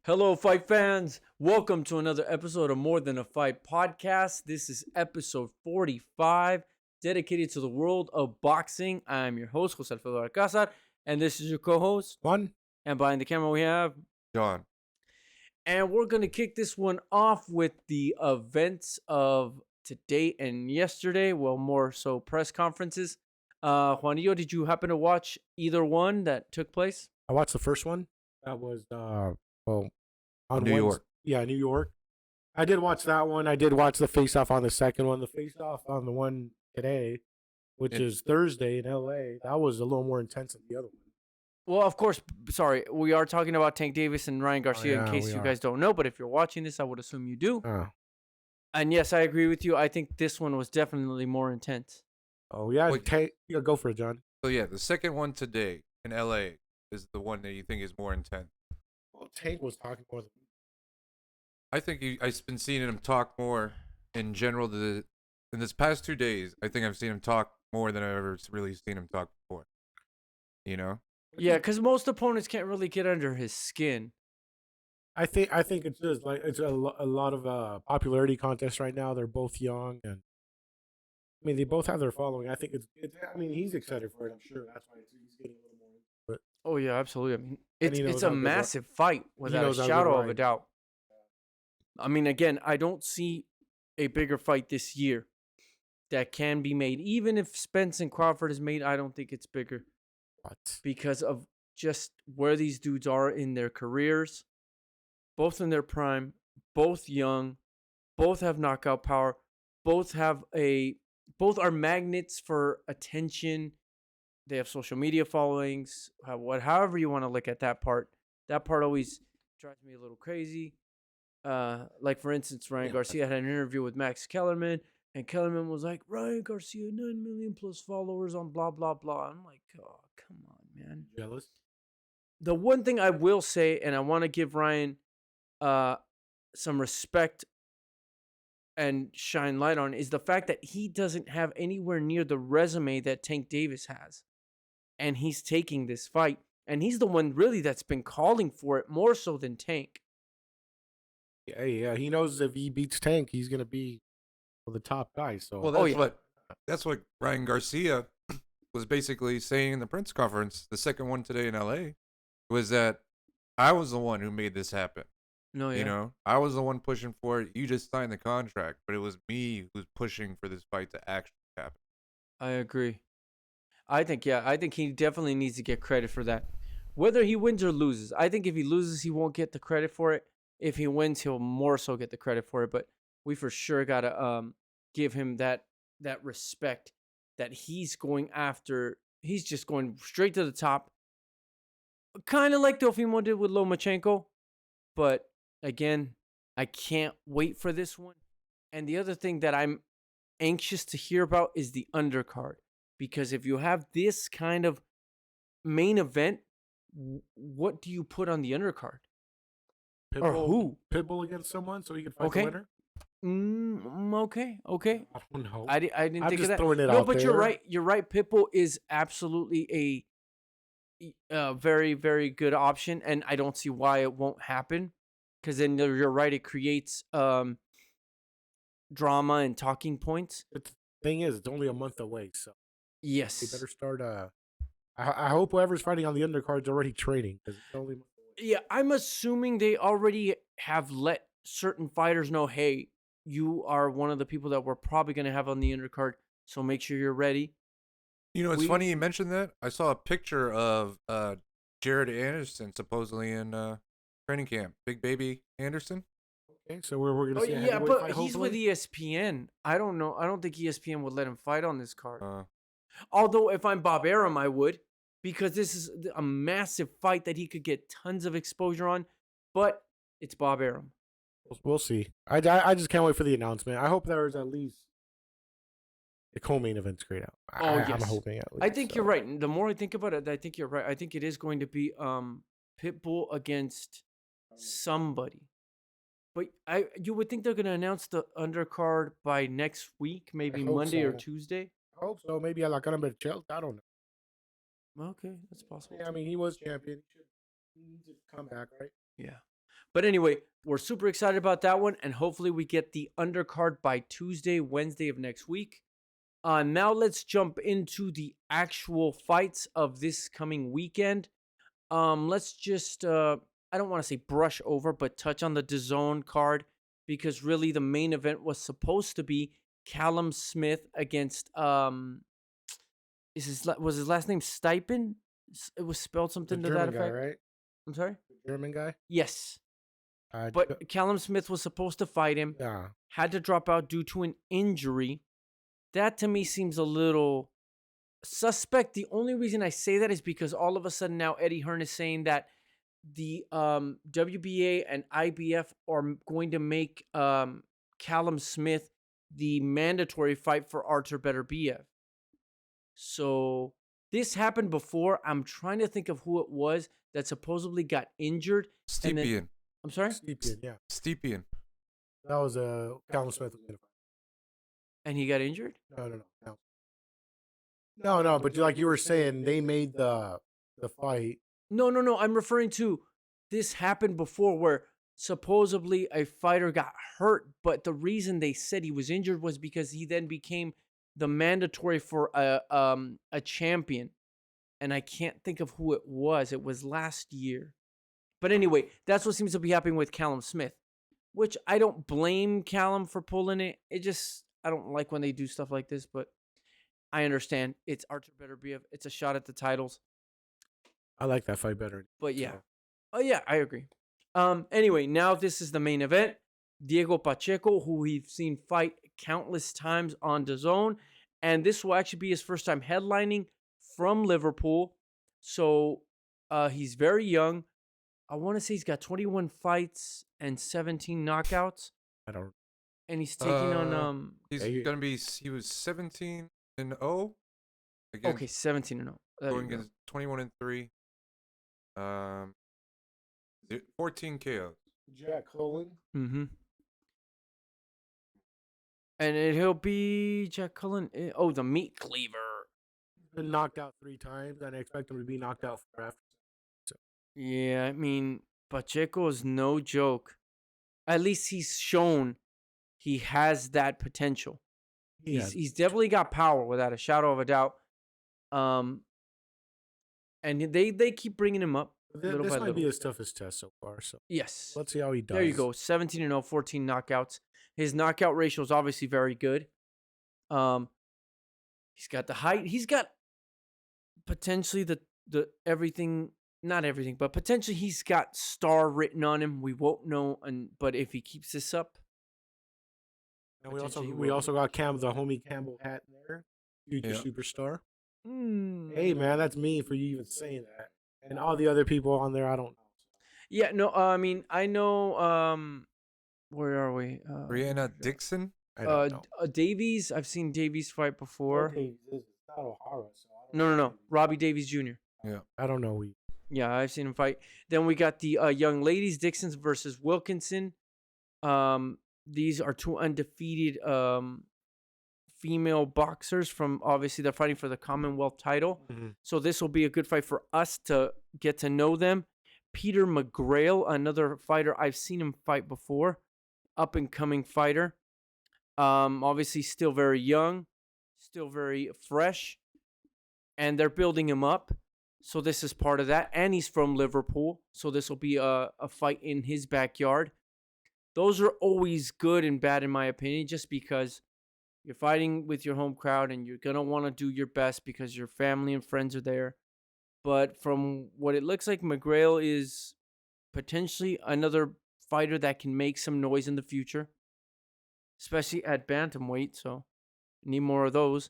Hello, fight fans. Welcome to another episode of More Than a Fight podcast. This is episode 45, dedicated to the world of boxing. I'm your host, Jose Alfredo Alcázar, and this is your co-host. Juan. And behind the camera, we have John. And we're going to kick this one off with the events of today and yesterday. Well, more so press conferences. Juanillo, did you happen to watch either one that took place? I watched the first one. That was on New York. Yeah, New York. I did watch that one. I did watch the face-off on the second one. The face-off on the one today, which is Thursday in LA, that was a little more intense than the other one. Well, of course, sorry, we are talking about Tank Davis and Ryan Garcia in case you guys don't know, but if you're watching this, I would assume you do. And yes, I agree with you. I think this one was definitely more intense. Oh, yeah. Tank, go for it, John. So, yeah, the second one today in LA is the one that you think is more intense. Well, Tank was talking more than... I think I've been seeing him talk more in general. In this past 2 days, I think I've seen him talk more than I've ever really seen him talk before. You know? Yeah, because most opponents can't really get under his skin. I think it's just like it's a lot of popularity contests right now. They're both young, and I mean they both have their following. I think it's I mean he's excited for it. I'm sure that's why he's getting a little more into it. Oh yeah, absolutely. I mean it's a massive fight without a shadow of a doubt. I mean, again, I don't see a bigger fight this year that can be made. Even if Spence and Crawford is made, I don't think it's bigger. What? Because of just where these dudes are in their careers, both in their prime, both young, both have knockout power, both are magnets for attention. They have social media followings, however you want to look at that part. That part always drives me a little crazy. Like for instance, Ryan Garcia had an interview with Max Kellerman, and Kellerman was like, Ryan Garcia, 9 million plus followers on blah, blah, blah. I'm like, oh, come on, man. Jealous? The one thing I will say, and I want to give Ryan some respect and shine light on, is the fact that he doesn't have anywhere near the resume that Tank Davis has. And he's taking this fight. And he's the one really that's been calling for it more so than Tank. Yeah. He knows if he beats Tank, he's gonna be the top guy. So well, that's what Ryan Garcia was basically saying in the press conference. The second one today in LA was that I was the one who made this happen. No, yeah. You know, I was the one pushing for it. You just signed the contract, but it was me who's pushing for this fight to actually happen. I agree. I think he definitely needs to get credit for that. Whether he wins or loses. I think if he loses, he won't get the credit for it. If he wins, he'll more so get the credit for it. But we for sure got to give him that respect that he's going after. He's just going straight to the top. Kind of like Teofimo did with Lomachenko. But again, I can't wait for this one. And the other thing that I'm anxious to hear about is the undercard. Because if you have this kind of main event, what do you put on the undercard? Or who? Pitbull against someone so he can fight the winner? Okay. I don't know. I didn't think of that. No, but you're right. You're right. Pitbull is absolutely a very, very good option, and I don't see why it won't happen. Because then you're right. It creates drama and talking points. The thing is, it's only a month away, so yes, they better start. I hope whoever's fighting on the undercard's already training. It's only a month away. Yeah, I'm assuming they already have let certain fighters know, hey, you are one of the people that we're probably going to have on the undercard, so make sure you're ready. You know, it's funny you mentioned that. I saw a picture of Jared Anderson supposedly in training camp. Big Baby Anderson. Okay, so we're going to see a yeah, heavyweight but fight, he's hopefully? with ESPN. I don't know. I don't think ESPN would let him fight on this card. Although if I'm Bob Arum, I would, because this is a massive fight that he could get tons of exposure on. But it's Bob Arum. We'll see. I just can't wait for the announcement. I hope there's at least the co-main event's great out. Yes. I'm hoping at least. I think you're right. The more I think about it, I think you're right. I think it is going to be Pitbull against somebody. But you would think they're going to announce the undercard by next week, maybe Monday or Tuesday. I hope so. Maybe La Cara Chelsea. I don't know. Okay, that's possible. Yeah, I mean, he was champion. He needs to come back, right? Yeah. But anyway, we're super excited about that one, and hopefully we get the undercard by Tuesday, Wednesday of next week. Now let's jump into the actual fights of this coming weekend. Let's just I don't want to say brush over, but touch on the DAZN card, because really the main event was supposed to be Callum Smith against was his last name Stipin? It was spelled something The to that German guy, effect. right? I'm sorry? The German guy? Yes. But Callum Smith was supposed to fight him, yeah. had to drop out due to an injury. That to me seems a little suspect. The only reason I say that is because all of a sudden now Eddie Hearn is saying that the WBA and IBF are going to make Callum Smith the mandatory fight for Artur Beterbiev. So this happened before. I'm trying to think of who it was that supposedly got injured. Stepien. I'm sorry? Stepien, yeah. Stepien. That was Callum Smith. And he got injured? No. But like you were saying, they made the fight. No. I'm referring to this happened before where supposedly a fighter got hurt, but the reason they said he was injured was because he then became the mandatory for a champion. And I can't think of who it was. It was last year. But anyway, that's what seems to be happening with Callum Smith, which I don't blame Callum for pulling it. I don't like when they do stuff like this, but I understand. It's Artur Beterbiev. It's a shot at the titles. I like that fight better. But yeah. Oh yeah, I agree. Anyway, now this is the main event. Diego Pacheco, who we've seen fight countless times on DAZN, and this will actually be his first time headlining from Liverpool. So he's very young. I want to say he's got 21 fights and 17 knockouts. And he's taking on he was 17-0. Okay, 17-0. Going against 21-3. 14 KOs. Jack Cullen. Mm-hmm. And he'll be Jack Cullen. Oh, the meat cleaver. Been knocked out 3 times, and I expect him to be knocked out for after. So. Yeah, I mean, Pacheco is no joke. At least he's shown he has that potential. He's definitely got power without a shadow of a doubt. And they keep bringing him up. This might be his toughest test so far. So yes, let's see how he does. There you go, 17-0, 14 knockouts. His knockout ratio is obviously very good. He's got the height. He's got potentially the everything, not everything, but potentially he's got star written on him. We won't know, but if he keeps this up. And we also got the homie Campbell hat there, future superstar. Hey man, that's me for you even saying that. And all the other people on there, I don't know. Yeah, no, I mean, I know. Where are we? Brianna Dixon. I don't know. Davies. I've seen Davies fight before. Okay, this is not O'Hara, so No. Robbie Davies Jr. Yeah, I don't know. Yeah, I've seen him fight. Then we got the young ladies, Dixon versus Wilkinson. These are 2 undefeated female boxers from, obviously, they're fighting for the Commonwealth title. Mm-hmm. So this will be a good fight for us to get to know them. Peter McGrail, another fighter I've seen him fight before, up-and-coming fighter. Obviously still very young, still very fresh, and they're building him up. So this is part of that. And he's from Liverpool, so this will be a fight in his backyard. Those are always good and bad, in my opinion, just because you're fighting with your home crowd and you're going to want to do your best because your family and friends are there. But from what it looks like, McGrail is potentially another fighter that can make some noise in the future, especially at bantamweight. So need more of those.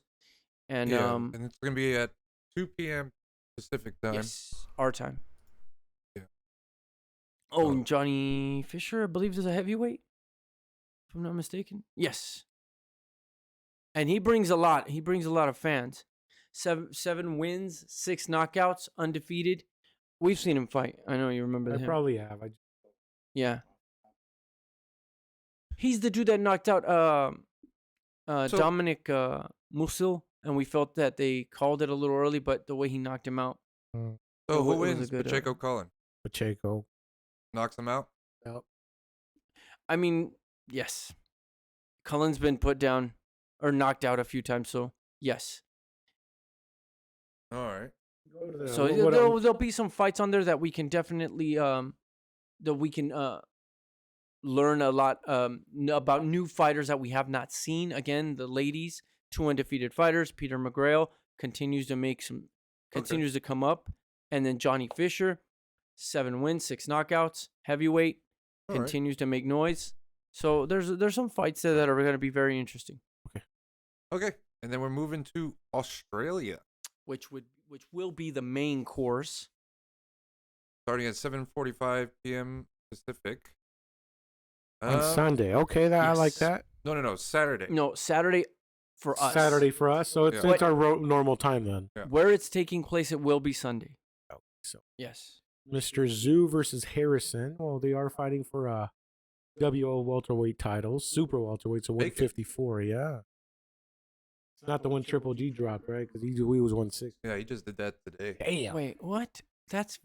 And and it's going to be at 2 p.m. Pacific time. Yes, our time. Yeah. Oh, and Johnny Fisher, I believe, is a heavyweight, if I'm not mistaken. Yes. And he brings a lot. He brings a lot of fans. 7 wins, 6 knockouts, undefeated. We've seen him fight. I know you remember him. I probably have. Yeah. He's the dude that knocked out Dominic Musil, and we felt that they called it a little early, but the way he knocked him out. So who wins? Pacheco, Cullen. Pacheco Knocks him out? Yep. I mean, yes. Cullen's been put down or knocked out a few times, so yes. All right. So there'll be some fights on there that we can definitely learn a lot about new fighters that we have not seen. Again, the ladies, 2 undefeated fighters. Peter McGrail continues to come up, and then Johnny Fisher, 7 wins, 6 knockouts, heavyweight, All right. continues to make noise. So there's some fights there that are going to be very interesting. Okay. And then we're moving to Australia, Which will be the main course. starting at 7:45 p.m. Pacific. On Sunday. Okay, I like yes. that. No. Saturday. No, Saturday for us. Saturday for us, so it's Yeah. it's our normal time then. Yeah. Where it's taking place, it will be Sunday. So Yes. Mr. Tszyu versus Harrison. Well, they are fighting for WO welterweight titles, super welterweight, so 154. Yeah. It's not the one Triple G dropped, right? Because he was 160. Yeah, he just did that today. Damn. Wait, what? That's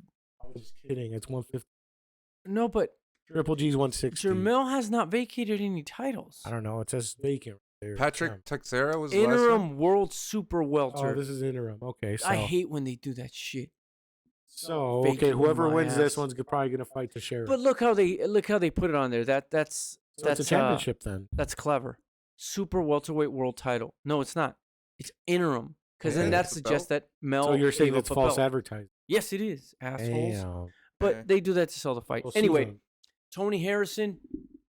I was just kidding. It's 150. no, but Triple G's 160. Jermell has not vacated any titles. I don't know. It says vacant right there. Patrick Teixeira was the last one? Interim world super welter. Oh, this is interim. Okay, so I hate when they do that shit. so Vacant okay, whoever my wins this ass. one's probably gonna fight the sheriff. But look how they put it on there. That's So it's a championship then. That's clever. Super welterweight world title. No, it's not. It's interim. Because Yeah, then that it's a suggests that Mel. So you're saying gave it's up a false belt. advertising? Yes, it is, assholes. Damn. But Okay. they do that to sell the fight. Well, Anyway, Susan. Tony Harrison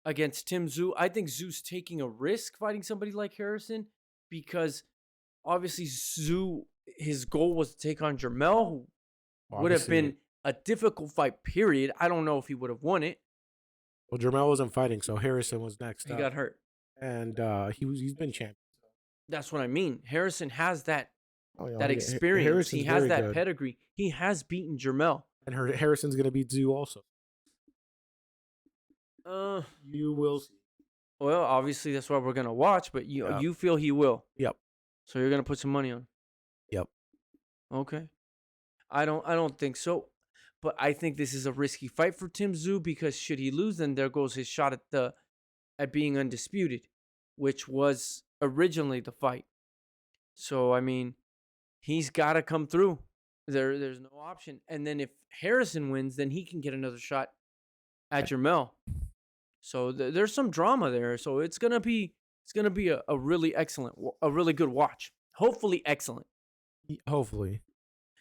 against Tim Tszyu. I think Tszyu's taking a risk fighting somebody like Harrison because obviously Tszyu, his goal was to take on Jermell, who would have Obviously. been a difficult fight, period. I don't know if he would have won it. Well, Jermell wasn't fighting, so Harrison was next. He up. got hurt. and he's been champion. That's what I mean. Harrison has that Oh, yeah, that yeah, experience. Harrison's He has very that good. pedigree. He has beaten Jermell. And Harrison's gonna beat Tszyu also. Uh, You will see. well, obviously that's what we're gonna watch. But Yeah. you feel he will. Yep. So you're gonna put some money on. Yep. Okay. I don't think so. But I think this is a risky fight for Tim Tszyu because should he lose, then there goes his shot at being undisputed, which was originally the fight. So I mean, he's got to come through. There's no option. And then if Harrison wins, then he can get another shot at Jermell. So there's some drama there. So it's gonna be a really really good watch. Hopefully excellent. Hopefully.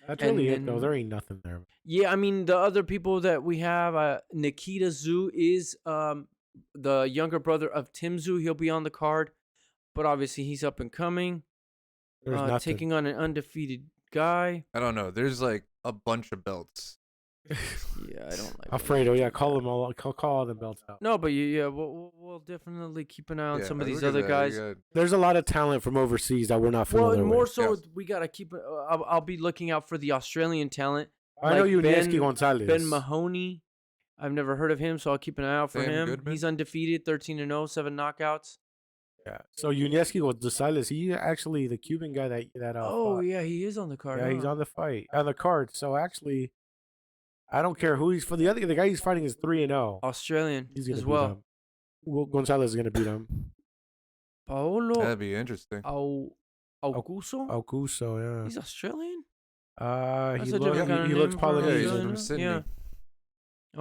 That's And really it, though. then- There ain't nothing there. Yeah, I mean the other people that we have, Nikita Tszyu is the younger brother of Tim Tszyu. He'll be on the card, but obviously he's up and coming, There's nothing. taking on an undefeated guy. I don't know. There's like a bunch of belts. Yeah, I don't like. Alfredo, yeah, call all the belts out. No, but we'll definitely keep an eye on Yeah, some of these look at other that. guys. We got- There's a lot of talent from overseas that we're not Well, familiar and more with. so, Yes. we gotta keep. I'll be looking out for the Australian talent. I know like Yunieski Gonzalez. Ben Mahoney. I've never heard of him, so I'll keep an eye out for Sam him. Goodman? He's undefeated, 13-0, 7 knockouts. Yeah. So Yunieski Gonzalez, he actually the Cuban guy that Oh fought. yeah, he is on the card. Yeah, he's huh? on the card. So actually, I don't care who he's for. The guy he's fighting is 3-0. Australian He's gonna as beat well. him. Well, Gonzalez is gonna beat him. Paolo That'd be interesting. Augusto. Okuso, yeah. He's Australian. He That's a looks different kind of he looks name for an Yeah, he's Polynesian. from Australian. Sydney. Yeah.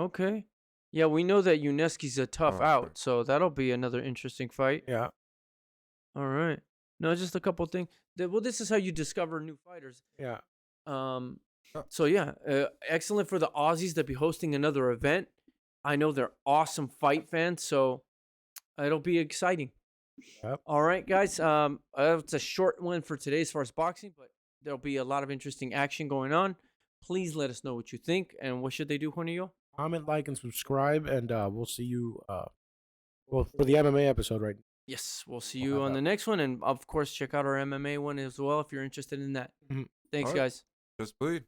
Okay. Yeah, we know that Uneski's a tough Oh, out, okay. so that'll be another interesting fight. Yeah. All right. No, just a couple things. Well, this is how you discover new fighters. Yeah. So yeah, excellent for the Aussies to be hosting another event. I know they're awesome fight fans, so it'll be exciting. Yep. All right, guys. It's a short one for today as far as boxing, but there'll be a lot of interesting action going on. Please let us know what you think, and what should they do, Juanillo? Comment, like, and subscribe, and we'll see you. For the MMA episode, right? Yes, we'll see We'll you have on that. the next one, and of course, check out our MMA one as well if you're interested in that. Mhm. Thanks, All right. guys. Just bleed.